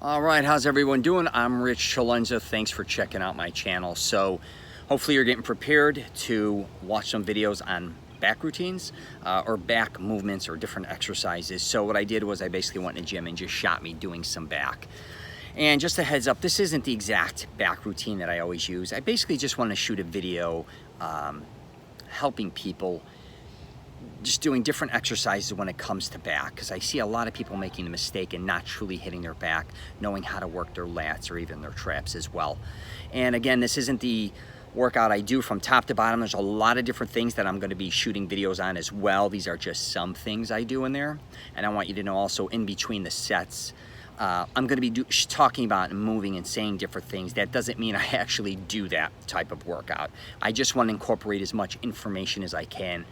All right, how's everyone doing? I'm Rich Celenza. Thanks for checking out my channel. So hopefully you're getting prepared to watch some videos on back routines or back movements or different exercises. So what I did was I basically went in the gym and just shot me doing some back. And just a heads up, this isn't the exact back routine that I always use. I basically just want to shoot a video helping people just doing different exercises when it comes to back, because I see a lot of people making the mistake and not truly hitting their back, knowing how to work their lats or even their traps as well. And again, this isn't the workout I do from top to bottom. There's a lot of different things that I'm going to be shooting videos on as well. These are just some things I do in there. And I want you to know also in between the sets, I'm going to be talking about and moving and saying different things. That doesn't mean I actually do that type of workout. I just want to incorporate as much information as I can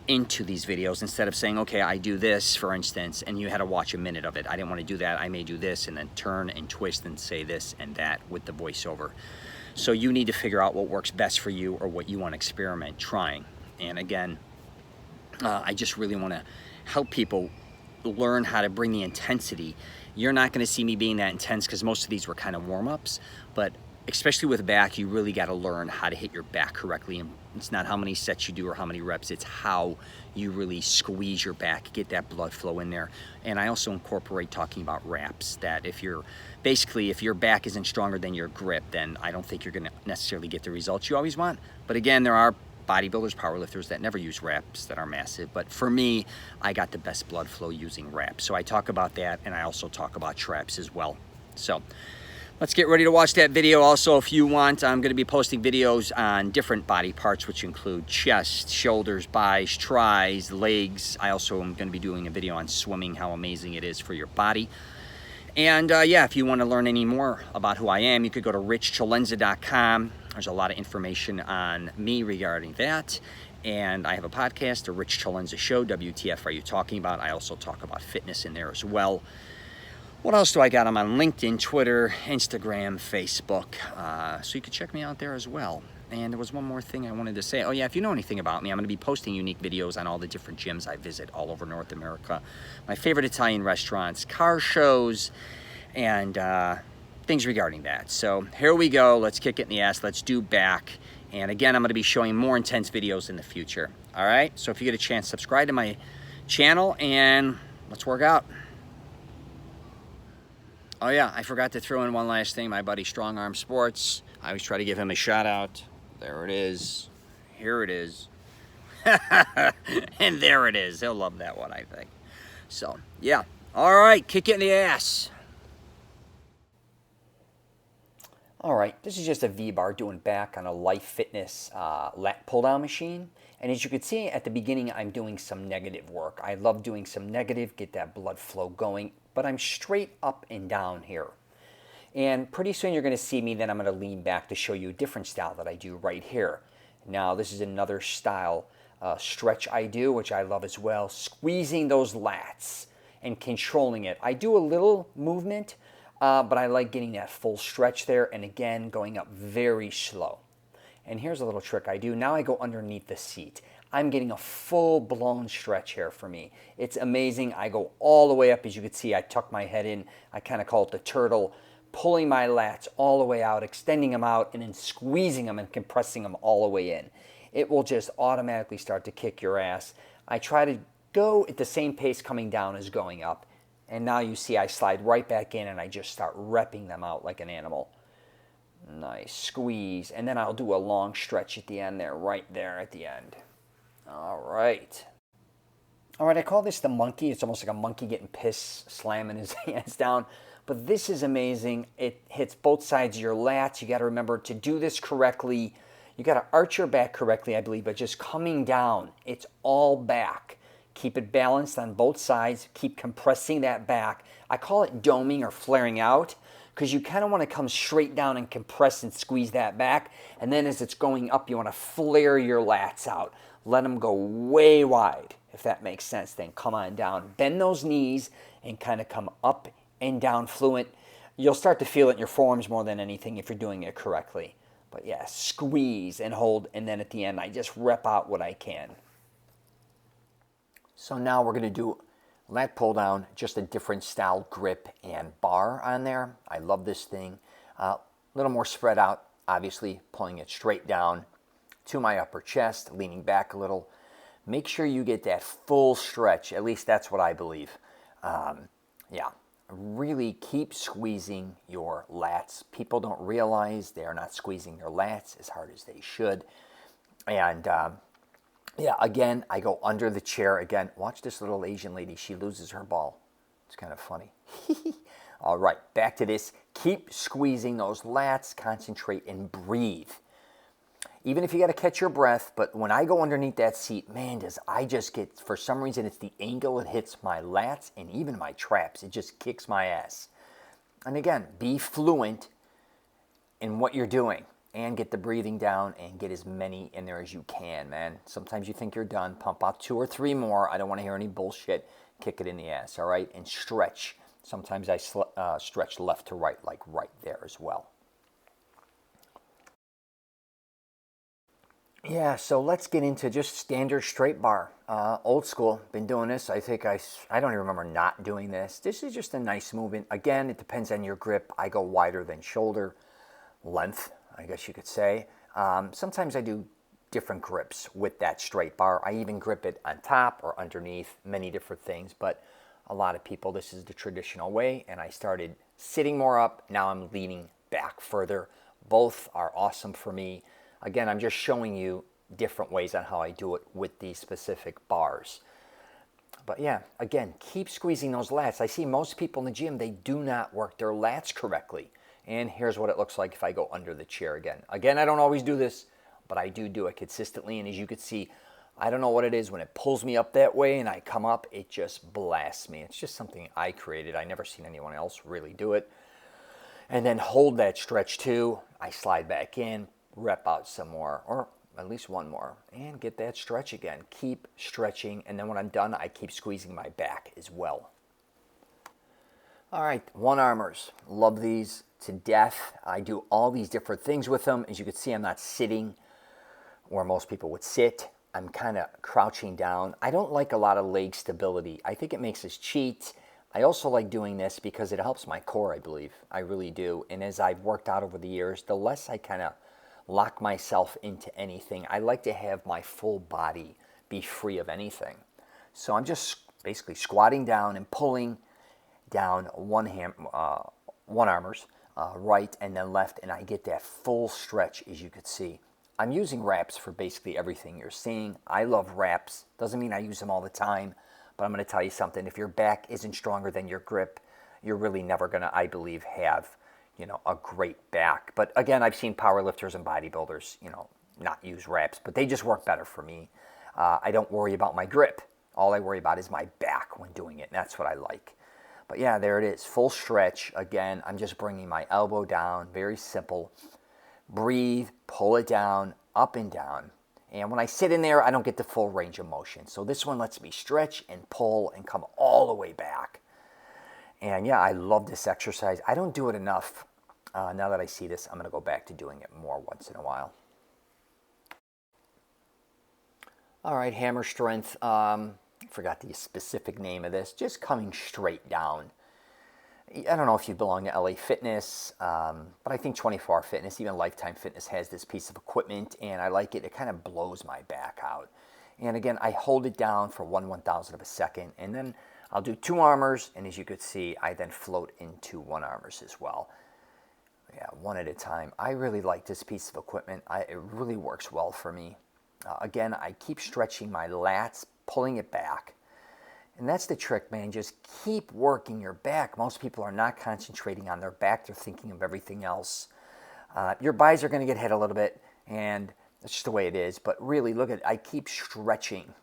into these videos instead of saying, okay, I do this, for instance, and you had to watch a minute of it. I didn't want to do that. I may do this and then turn and twist and say this and that with the voiceover. So you need to figure out what works best for you or what you want to experiment trying. And again, I just really want to help people learn how to bring the intensity. You're not going to see me being that intense because most of these were kind of warm-ups, but especially with back, you really got to learn how to hit your back correctly. And it's not how many sets you do or how many reps, it's how you really squeeze your back, get that blood flow in there. And I also incorporate talking about wraps, that if your back isn't stronger than your grip, then I don't think you're going to necessarily get the results you always want. But again, there are bodybuilders, powerlifters that never use wraps that are massive. But for me, I got the best blood flow using wraps. So I talk about that, and I also talk about traps as well. So let's get ready to watch that video. Also, if you want, I'm going to be posting videos on different body parts, which include chest, shoulders, buys, tries, legs. I also am going to be doing a video on swimming, how amazing it is for your body. And yeah, if you want to learn any more about who I am, you could go to richcelenza.com. There's a lot of information on me regarding that. And I have a podcast, The Rich Celenza Show, WTF Are You Talking About? I also talk about fitness in there as well. What else do I got? I'm on LinkedIn, Twitter, Instagram, Facebook. So you can check me out there as well. And there was one more thing I wanted to say. Oh yeah, if you know anything about me, I'm going to be posting unique videos on all the different gyms I visit all over North America. My favorite Italian restaurants, car shows, and things regarding that. So here we go. Let's kick it in the ass. Let's do back. And again, I'm going to be showing more intense videos in the future. All right? So if you get a chance, subscribe to my channel and let's work out. Oh yeah, I forgot to throw in one last thing. My buddy Strong Arm Sports. I always try to give him a shout out. There it is. Here it is. And there it is. He'll love that one, I think. So, yeah. All right, kick it in the ass. All right, this is just a V-bar doing back on a Life Fitness lat pull-down machine. And as you can see at the beginning, I'm doing some negative work. I love doing some negative, get that blood flow going, but I'm straight up and down here. And pretty soon you're going to see me, then I'm going to lean back to show you a different style that I do right here. Now this is another style stretch I do, which I love as well, squeezing those lats and controlling it. I do a little movement, but I like getting that full stretch there, and again, going up very slow. And here's a little trick I do. Now I go underneath the seat. I'm getting a full-blown stretch here for me. It's amazing. I go all the way up. As you can see, I tuck my head in. I kind of call it the turtle, pulling my lats all the way out, extending them out, and then squeezing them and compressing them all the way in. It will just automatically start to kick your ass. I try to go at the same pace coming down as going up. And now you see I slide right back in and I just start repping them out like an animal. Nice squeeze, and then I'll do a long stretch at the end there, right there at the end. All right. All right, I call this the monkey. It's almost like a monkey getting pissed, slamming his hands down. But this is amazing. It hits both sides of your lats. You got to remember to do this correctly. You got to arch your back correctly, I believe, but just coming down. It's all back. Keep it balanced on both sides. Keep compressing that back. I call it doming or flaring out, because you kind of want to come straight down and compress and squeeze that back. And then as it's going up, you want to flare your lats out. Let them go way wide, if that makes sense. Then come on down. Bend those knees and kind of come up and down fluent. You'll start to feel it in your forearms more than anything if you're doing it correctly. But yeah, squeeze and hold, and then at the end, I just rep out what I can. So now we're going to do lat pull down, just a different style grip and bar on there. I love this thing. A little more spread out, obviously pulling it straight down to my upper chest, leaning back a little. Make sure you get that full stretch. At least that's what I believe. Yeah, really keep squeezing your lats. People don't realize they are not squeezing their lats as hard as they should. And yeah, again, I go under the chair. Again, watch this little Asian lady. She loses her ball. It's kind of funny. All right, back to this. Keep squeezing those lats. Concentrate and breathe. Even if you got to catch your breath, but when I go underneath that seat, man, does I just get, for some reason, it's the angle it hits my lats and even my traps. It just kicks my ass. And again, be fluent in what you're doing and get the breathing down and get as many in there as you can, man. Sometimes you think you're done. Pump out 2 or 3 more. I don't want to hear any bullshit. Kick it in the ass, all right? And stretch. Sometimes I stretch left to right, like right there as well. Yeah, so let's get into just standard straight bar. Old school, been doing this. I think I don't even remember not doing this. This is just a nice movement. Again, it depends on your grip. I go wider than shoulder length, I guess you could say. Sometimes I do different grips with that straight bar. I even grip it on top or underneath, many different things. But a lot of people, this is the traditional way. And I started sitting more up. Now I'm leaning back further. Both are awesome for me. Again, I'm just showing you different ways on how I do it with these specific bars. But yeah, again, keep squeezing those lats. I see most people in the gym, they do not work their lats correctly. And here's what it looks like if I go under the chair again. Again, I don't always do this, but I do it consistently. And as you can see, I don't know what it is. When it pulls me up that way and I come up, it just blasts me. It's just something I created. I never seen anyone else really do it. And then hold that stretch too. I slide back in, rep out some more, or at least one more, and get that stretch again. Keep stretching, and then when I'm done, I keep squeezing my back as well. All right, one-armers. Love these to death. I do all these different things with them. As you can see, I'm not sitting where most people would sit. I'm kind of crouching down. I don't like a lot of leg stability. I think it makes us cheat. I also like doing this because it helps my core, I believe. I really do. And as I've worked out over the years, the less I kind of lock myself into anything. I like to have my full body be free of anything. So I'm just basically squatting down and pulling down one-armers, right and then left, and I get that full stretch, as you could see. I'm using wraps for basically everything you're seeing. I love wraps. Doesn't mean I use them all the time, but I'm going to tell you something. If your back isn't stronger than your grip, you're really never going to, I believe, have a great back. But again, I've seen powerlifters and bodybuilders, not use wraps, but they just work better for me. I don't worry about my grip. All I worry about is my back when doing it, and that's what I like. But yeah, there it is, full stretch. Again, I'm just bringing my elbow down, very simple. Breathe, pull it down, up and down. And when I sit in there, I don't get the full range of motion. So this one lets me stretch and pull and come all the way back. And yeah, I love this exercise. I don't do it enough. Now that I see this, I'm going to go back to doing it more once in a while. All right, hammer strength. Forgot the specific name of this. Just coming straight down. I don't know if you belong to LA Fitness, but I think 24 Hour Fitness, even Lifetime Fitness has this piece of equipment, and I like it. It kind of blows my back out. And again, I hold it down for 1/1000 of a second, and then I'll do 2 armors, and as you could see, I then float into 1 armors as well. Yeah, one at a time. I really like this piece of equipment. It really works well for me. Again, I keep stretching my lats, pulling it back. And that's the trick, man. Just keep working your back. Most people are not concentrating on their back. They're thinking of everything else. Your buys are going to get hit a little bit, and that's just the way it is. But really, look at it. I keep stretching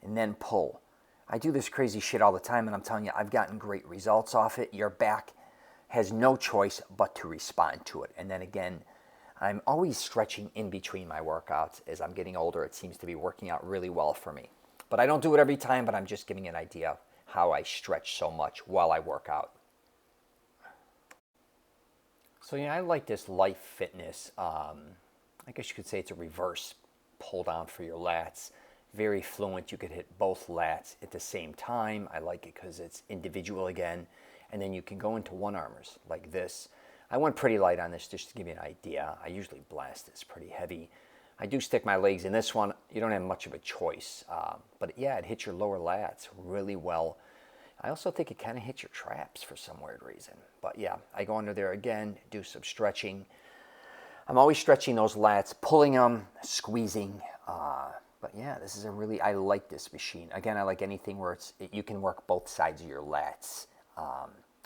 and then pull. I do this crazy shit all the time, and I'm telling you, I've gotten great results off it. Your back has no choice but to respond to it. And then again, I'm always stretching in between my workouts. As I'm getting older, it seems to be working out really well for me. But I don't do it every time, but I'm just giving an idea of how I stretch so much while I work out. So yeah, I like this Life Fitness. I guess you could say it's a reverse pull down for your lats. very fluent. You could hit both lats at the same time. I like it because it's individual again. And then you can go into one armors like this. I went pretty light on this just to give you an idea. I usually blast this pretty heavy. I do stick my legs in this one. You don't have much of a choice. But yeah, it hits your lower lats really well. I also think it kind of hits your traps for some weird reason. But yeah, I go under there again, do some stretching. I'm always stretching those lats, pulling them, squeezing. But yeah, this is I like this machine. Again, I like anything where you can work both sides of your lats,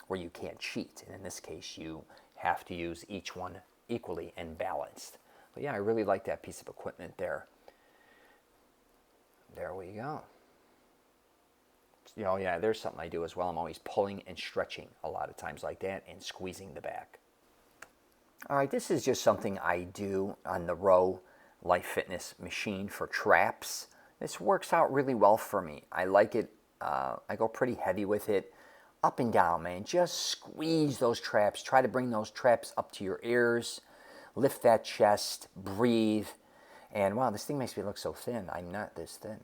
where you can't cheat. And in this case, you have to use each one equally and balanced. But yeah, I really like that piece of equipment there. There we go. Oh yeah, there's something I do as well. I'm always pulling and stretching a lot of times like that and squeezing the back. All right, this is just something I do on the Row Life Fitness machine for traps. This works out really well for me. I like it. I go pretty heavy with it. Up and down, man. Just squeeze those traps. Try to bring those traps up to your ears. Lift that chest. Breathe. And wow, this thing makes me look so thin. I'm not this thin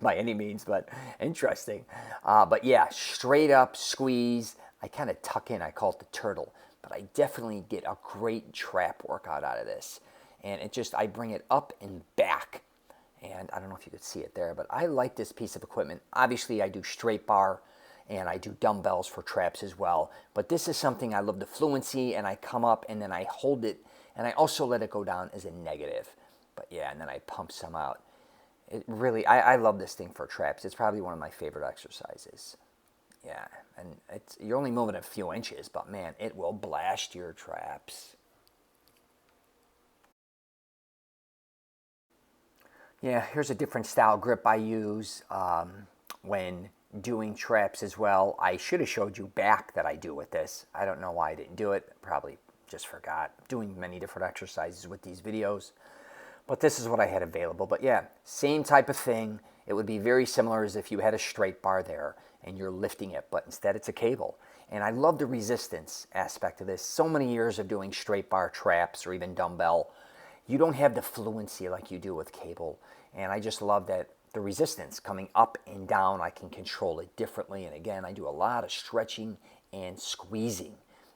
by any means, but interesting. But yeah, straight up squeeze. I kind of tuck in. I call it the turtle. But I definitely get a great trap workout out of this. And I bring it up and back. And I don't know if you could see it there, but I like this piece of equipment. Obviously, I do straight bar and I do dumbbells for traps as well. But this is something I love the fluency, and I come up and then I hold it, and I also let it go down as a negative. But yeah, and then I pump some out. It really, I love this thing for traps. It's probably one of my favorite exercises. Yeah, and you're only moving a few inches, but man, it will blast your traps. Yeah, here's a different style grip I use when doing traps as well. I should have showed you back that I do with this. I don't know why I didn't do it. Probably just forgot. Doing many different exercises with these videos. But this is what I had available. But yeah, same type of thing. It would be very similar as if you had a straight bar there and you're lifting it, but instead it's a cable. And I love the resistance aspect of this. So many years of doing straight bar traps or even dumbbell, you don't have the fluency like you do with cable. And I just love that the resistance coming up and down, I can control it differently. And again, I do a lot of stretching and squeezing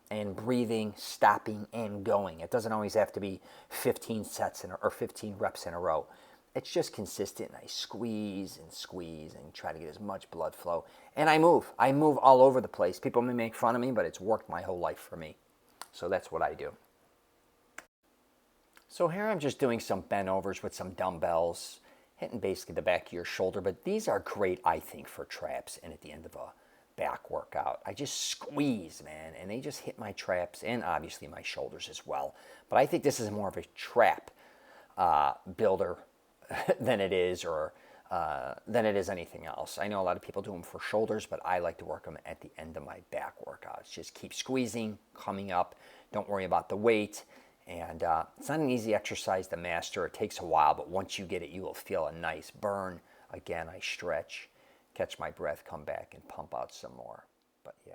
and breathing, stopping, and going. It doesn't always have to be 15 sets or 15 reps in a row. It's just consistent. I squeeze and try to get as much blood flow. And I move. I move all over the place. People may make fun of me, but it's worked my whole life for me. So that's what I do. So here I'm just doing some bent overs with some dumbbells, hitting basically the back of your shoulder. But these are great, I think, for traps and at the end of a back workout. I just squeeze, man, and they just hit my traps and obviously my shoulders as well. But I think this is more of a trap builder than it is anything else. I know a lot of people do them for shoulders, but I like to work them at the end of my back workouts. Just keep squeezing, coming up. Don't worry about the weight. And it's not an easy exercise to master. It takes a while, but once you get it, you will feel a nice burn. Again, I stretch, catch my breath, come back, and pump out some more. But yeah.